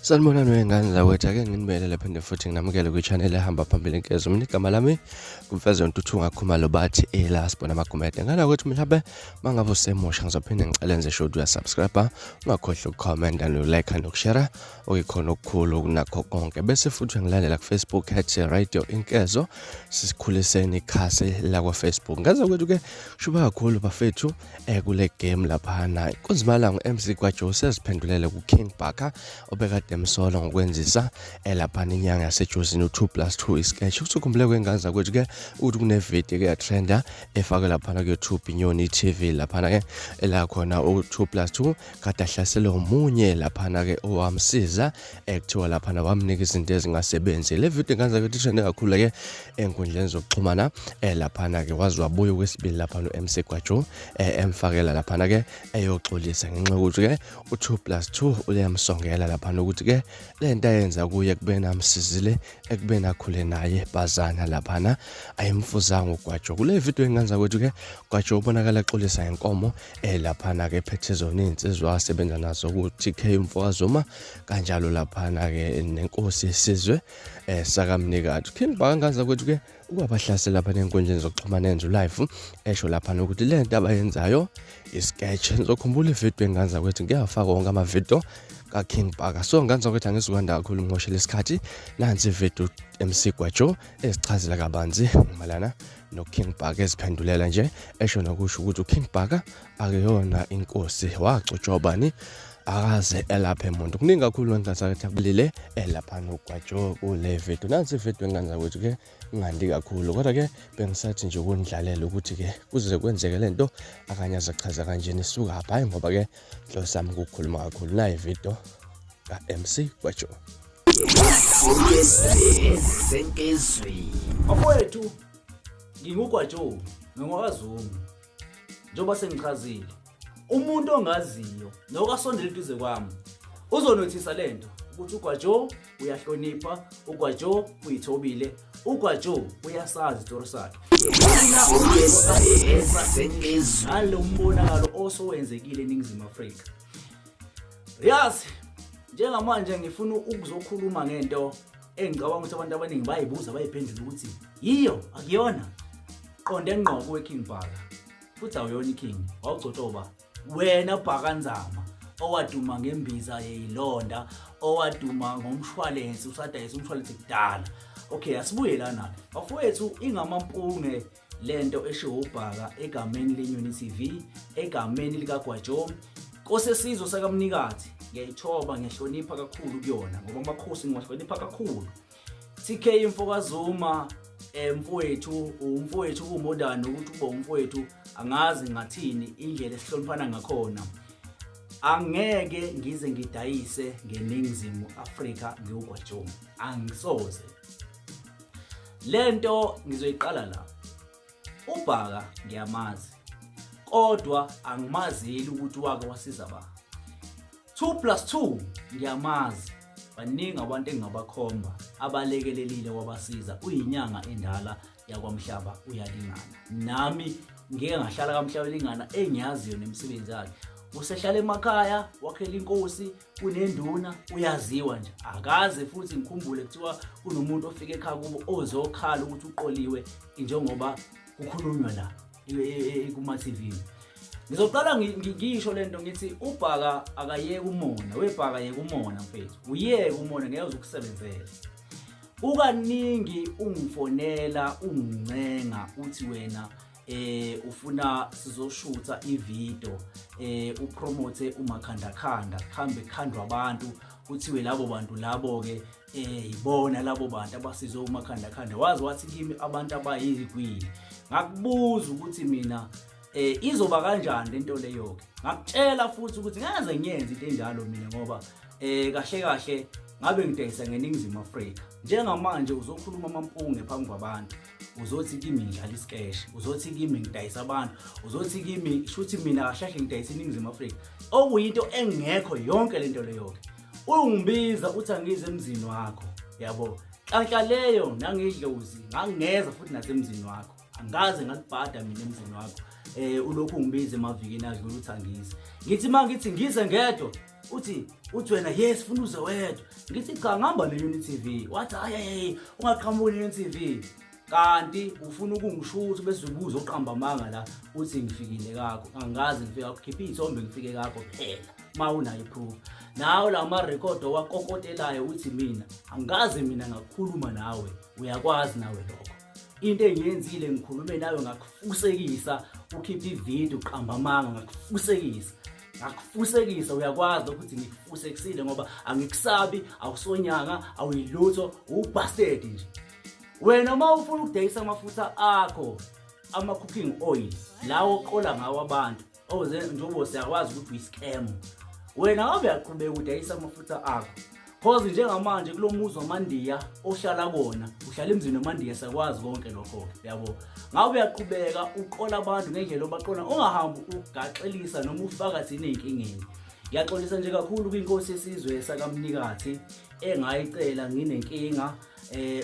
Sanibonani wengane zawethu ake nginibelele phinde futhi nginamukele kwi-channel ehamba phambili Nkezo. Mina igama lami kumfeza Ntuthu Khumalo bathi elasibona amagumede. Ngana ukuthi mhlawumbe mangabe usemusha ngizophinde ngicele nje show uyasubscribe, ungakhohlwa ukucomment no-like nokushare okukhona okukhulu kunakho konke. Bese futhi ngilandela ku-Facebook @Radio Inkezo, sisikhuliseni ikhasi la kwa-Facebook. Ngaza ukuthi ke shuba kakhulu bafethu kule game lapha na kunzimala ngo-MC kwaJoe seziphendulele ku-King Baka obekade emsola ngokwenzisa lapha inyanga yaseJozini u2+2 isketch. Ukukhumbule kwenganza kwethu ke ukuthi kune video ke ya trenda efake lapha na ku-YouTube Inyoni TV lapha ke ela khona u2+2 kade ahlasele umunye lapha ke owamsiza ekuthiwa lapha na wamnika izinto ezingasebenzi. Le video nganza ukuthi trende kakhulu ke enkundleni zokuxhumana lapha ke wazi wabuya kwesibili lapha no-MC kwaJoe emfakela lapha ke eyoxolisa ngenxa ukuthi ke u2+2 uyamsongela lapha nokuthi ke lento ayenza kuye kubena amsizile ekubena akhule naye bazana lapha ayimfuzanga uGwaJoe. Kule video enganza kwethu ke uGwaJoe ubonakala exolisa inkomo lapha ke phethe zona insizwa asebenza nazo ku TK Mfokazuma kanjalo lapha ke nenkosi yesizwe sakamnikati. King Baka nganza kwethu ke ukwabahlasela lapha enkundleni zokuxhumana enze live esho lapha nokuthi lento abayenzayo isketch. Ngizokhumbula ivideo enganza kwethu ngiyafaka wonke ama video ka King Baka. So nganza ukuthi angizokwanda kakhulu ngimoshela isikhathi. Nansi video MC kwaJoe esichazela kabanzi malana no King Baka eziphendulela nje esho nokusho ukuthi uKing Baka akuyona inkosi wagcotshobani akaze elapha emuntu. Kuningi kakhulu ngicathi kulile lapha noGwaJoe kule video. Nansi video enganza kwethu ke ngandi kakhulu kodwa ke bengisathi nje ukundlalela ukuthi ke kuze kwenzeke lento akanye azachaza kanjeni isuka hapha. Hayi ngoba ke hlosami ukukhuluma kakhulu na ivideo ka MC kwaJoe. Afowethu nginguGwaJoe ngingowazungu. Njoba sengichazile umuntu ongaziyo nokasondela eduze kwami uzonothisa lento ukuthi uGwaJoe uyahlonipha, uGwaJoe uyithobile, uGwaJoe uyasazi isitori sakhe. Nalo mbonakalo osowenzekile eNingizimu Afrika. Yazi njengamanje ngifuna ukuzokhuluma ngento engicabanga ukuthi abantu abaningi bayibuza bayiphendula ukuthi yiyo akuyona. Qonde ngqo kuwe King Baka futhi awuyona iking wawugcotshoba wena Bhaka Nzama owaduma ngembiza yeyilonda owaduma ngomshwalense usadayisa umshwalense kudala. Okay, asibuye lana bafowethu ingamampunge lento esho uBhaka egameni leNyoni TV egameni likaGwaJoe kosesizwe sakamnikati. Ngiyayithoba ngiyahlonipha kakhulu kuyona ngoba amakhosi ngiwahlonipha kakhulu. TK Mfokazuma mfowethu umfowethu kumodani ukuthi ube umfowethu angazi ngathini indlela esihloniphana ngakhona. Angeke ngize ngidayise ngeNingizimu Afrika ngiuGwaJoe, angisoze. Lento ngizoyiqala la. uBhaka ngiyamazi kodwa angimazeli ukuthi wake wasiza ba. 2+2 ngiyamazi baningi abantu engabakhomba abalekelelile wabasiza. Uyinyanga endala yakwamhlaba uyalingana. Nami ngeke ngahlala kaMhlaba lingana engiyaziyo nemisebenzi yakhe. Usehlala emakhaya wakhela inkosi kunenduna uyaziwa nje. Akaze futhi ngikhumbule kuthiwa kunomuntu ofike ekhaya kubo ozokhala ukuthi uqoliwe njengoba kukhulunywa la kuma TV. Ngizoqala ngisho lento ngithi uBhaka akayeke umona. WeBhaka yeke umona mfethu. Uyeke umona ngeke uzokusebenzela. Ukaningi ungifonela ungincenga uthi wena ufuna sizoshutha ivideo upromote uMakhandakhanda khambe khandwa abantu kuthiwe labo bantu labo ke ibona labo bantu abasizo uMakhandakhanda. Wazi wathi kimi abantu abayigwili. Ngakubuza ukuthi mina izoba kanjani lento leyo ke. Ngakutshela futhi ukuthi ngaze ngiyenze into enjalo mina ngoba kahle kahle ngabe ngidayisa ngeNingizimu Afrika. Njengamanje uzokhuluma amampunge phambi kwabantu. Uzothi kimi ngidlala isketch, uzothi kimi ngidayisa abantu, uzothi kimi shuthi mina kahle ngidayisa eNingizimu Afrika. Okuyinto engekho yonke lento leyo ke. Ungibiza uthi angize emzini wakho. Yabo. Kanhla leyo nangidlozi ngangeza futhi nasemzini wakho. Angaze ngakubhada mina emzini wakho. ulokhu ungibiza emavikini adlula uthangisa. Ngithi mangithi ngize ngedwa uthi wena yes funa uze wedwa. Ngithi cha ngihamba ne-Unity TV. Wathi hayi ungaqhamuki ne-Unity TV. Kanti ufuna ukungishutha bese ubuza oqamba amanga la uthi ngifikile kakho. Angazi ngifika ukukhipha izithombe ngifike kakho phela. Mawunayo iproof. Nawo la ma record owakokotelayo uthi mina angazi mina ngakukhuluma nawe. Uyakwazi nawe lokho. Into engiyenzile ngikhulume nawe ngakufusekisa ukhipha ivideo uqamba amanga ngakufusekisa uyakwazi ukuthi ngikufusekisile ngoba angikusabi awusonyanga awuyilutho ubastard nje. Wena uma ufuna ukudayisa amafutha akho ama cooking oil lawo oqola ngawo abantu oze njengoba siyakwazi ukuthi uyi-scam, wena ngabe uyaqhubeka udayisa amafutha akho cause njengamanje kulomuzi waMandiya ohlala kona uhlala emzini waMandiya sakwazi konke lokho yabo. Ngabe uyaqhubeka uqola abantu ngendlela obaqona ungahambi ugaxelisa noma ufaka thina ezinkingeni. Ngiyaxolisa nje kakhulu kwinkosi yesizwe sakaMnikathi engayicela nginenkinga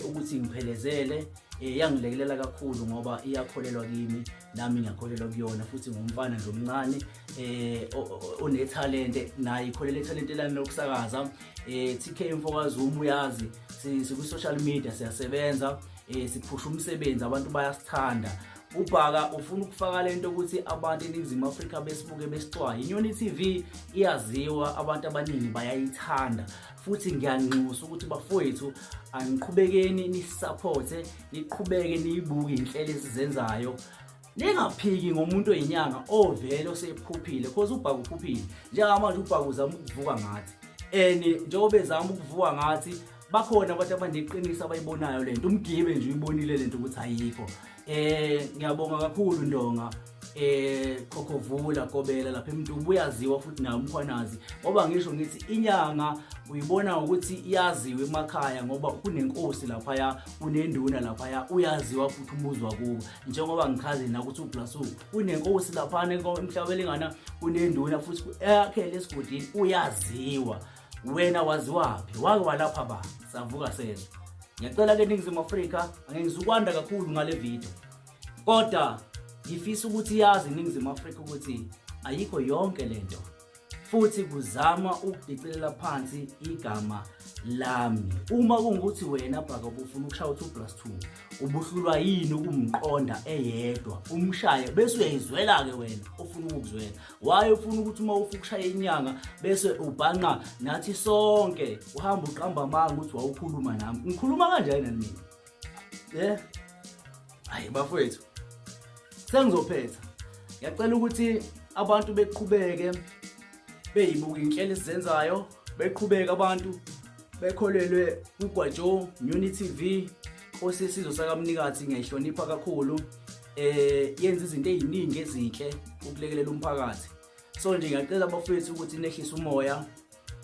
ukuthi ngiphelezele yangilekelela kakhulu ngoba iyakholelwa kimi nami ngiyakholelwa kuyona futhi ngumfana nje omncane onetalente naye ikholela italente lami lokusakaza. TK Mfokazumu uyazi siku social media siyasebenza siphusha umsebenzi abantu bayasithanda. Ubhaka ufuna ukufaka lento ukuthi abantu eNingizimu Afrika besibuke besicwaye. iUnity TV iyaziwa abantu abaningi bayayithanda futhi ngiyanxusa ukuthi bafowethu aniqhubekeni nisupporte niqhubeke niyibuke inhlelo esizenzayo. Ningaphiki ngomuntu oyinyanga ovele osephuphile because ubhaka uphuphile. Njengamanje ubhaka uzama ukuvuka ngathi njengoba ezama ukuvuka ngathi bakhona abantu abaneqiniso abayibonayo lento. Umgibe nje uyibonile lento ukuthi ayikho. Ngiyabonga kakhulu Ndonga Khokhovula Gobela lapha eMntumbu uyaziwa futhi nayo umkhwanazi ngoba ngisho ngithi inyanga uyibona ukuthi iyaziwe emakhaya ngoba kunenkosi lapha kunenduna lapha uyaziwa futhi umuzi wakubo njengoba ngichaze na ukuthi uBlasu kunenkosi lapha emhlabeni ngana kunenduna futhi eyakhele esigodini uyaziwa. Wena waziwapi wake walapha ba savuka sezwe. Ngiyacela ke eNingizimu Afrika angeke ngizukwanda kakhulu ngale video kodwa ngifisa ukuthi yazi eNingizimu Afrika ukuthi ayikho yonke lento futhi kuzama ukudicelela phansi igama lami. Uma kungukuthi wena bhaka ufuna ukushaya u2+2 ubuhlulwa yini ukumqonda eyedwa umshaye bese uyayizwela ke wena ufuna ukuzwela. Waye ufuna ukuthi uma ufuna ukushaya inyanga bese ubhanqa nathi sonke uhamba uqamba amanga ukuthi wawukhuluma nami. Ngikhuluma kanjani nami mina? Hayi bafowethu sengizophetha. Ngiyacela ukuthi abantu beqhubeke beyibuka inhlelo esizenzayo, beqhubeke abantu bekholelwe kuGwajo Unity TV. Nkosi yesizwe sakaMnikathi ngiyayihlonipha kakhulu. Yenza izinto eziningi ezinhle ukulekelela umphakathi. So nje ngiyacela abafethu ukuthi nehlise umoya.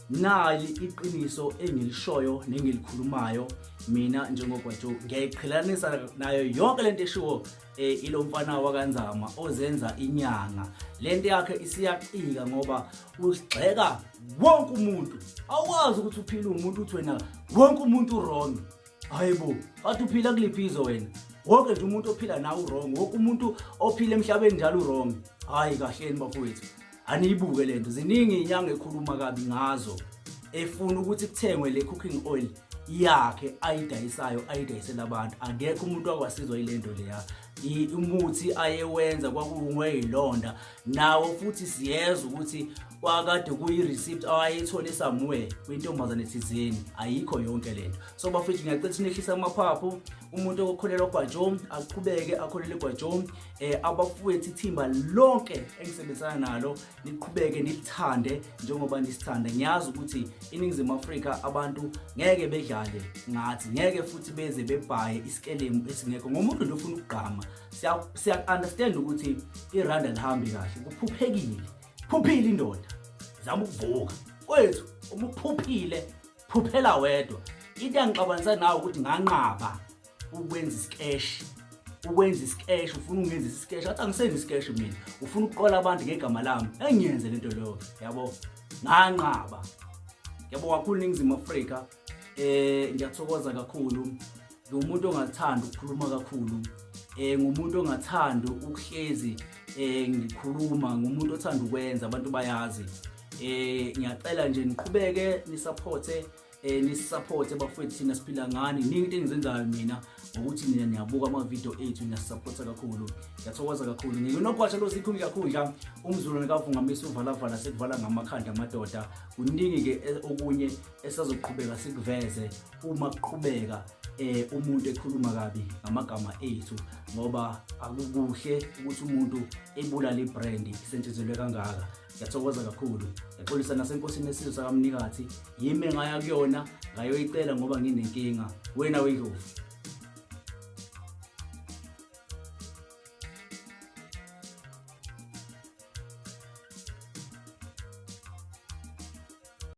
Nali iqiniso engilishoyo nengilikhulumayo mina njengoGwajo ngiyayiqhelanisa nayo yonke lento eshiwo ilo mfana wakanzama ozenza inyanga. Lento yakhe isiyaqika ngoba usigxeka wonke umuntu. Awazi ukuthi uphila umuntu uthi wena wonke umuntu wrong. Hayibo athi uphila kuliphizo wena. Wonke nje umuntu ophila nawe wrong. Wonke umuntu ophila emhlabeni njalo wrong. Hayi kahleni bafowethu. Aniyibuke lento ziningi inyanga ekhuluma kabi ngazo efuna ukuthi kuthengwe le cooking oil yakhe ayidayisayo ayidayisela abantu. Akekho umuntu akwasizwa yilento leya. Umuthi ayewenza kwakungweyilonda nawo futhi siyeza ukuthi wakade kuyi-receipt awayethole somewhere kwintombazane thizeni. Ayikho yonke lento. So bafethu ngiyacela sinehlisa amaphaphu. Umuntu okholelwa kuGwajo aqhubeke akholele kuGwajo. Abafowethu ithimba lonke engisebenzisana nalo niqhubeke nilithande njengoba nisithanda. Ngiyazi ukuthi eNingizimu Afrika abantu ngeke bedlale ngathi, ngeke futhi beze bebhaye isikelemu esingekho ngomuntu nje ufuna ukugqama. Siya understand ukuthi iranda lihambi kahle kuphuphekile. Phuphile indoda zama ukuvuka kwethu uma uphuphile phuphela wedwa. Into engixabanisa nawe ukuthi nganqaba ukwenza isikeshi. Ukwenza isikeshi ufuna ungenza isikeshi athi angisenzi isikeshi mina ufuna ukuqola abantu ngegama lami engiyenze lento leyo yabo nganqaba. Yabo kakhulu eNingizimu Afrika ngiyathokoza kakhulu. Ngumuntu ongathanda ukukhuluma kakhulu. Ngumuntu ongathanda ukuhlezi ngikhuluma ngumuntu othanda ukwenza, abantu bayazi. Ngiyacela nje niqhubeke nisupporte bafowethu thina siphila ngani. Ningi into engizenzayo mina ngokuthi nina niyabuka ama-video ethu, niyasupporta kakhulu, ngiyathokoza kakhulu. Ngikunokwasha lo sikhulu kakhulu umZulu nekavungamisa uvalavala sekuvala ngamakhanda amadoda. Kuningi-ke okunye esazoqhubeka sikuveze uma kuqhubeka umuntu ekhuluma kabi ngamagama ethu, ngoba akukuhle ukuthi umuntu ebulala ibrand isetshenziselwe kangaka. Ngiyathokoza kakhulu, ngiyaxolisa nasenkosini yesizwe sakaMnikathi, yimi ngaya kuyona ngayoyicela ngoba nginenkinga. Wena weNdlovu.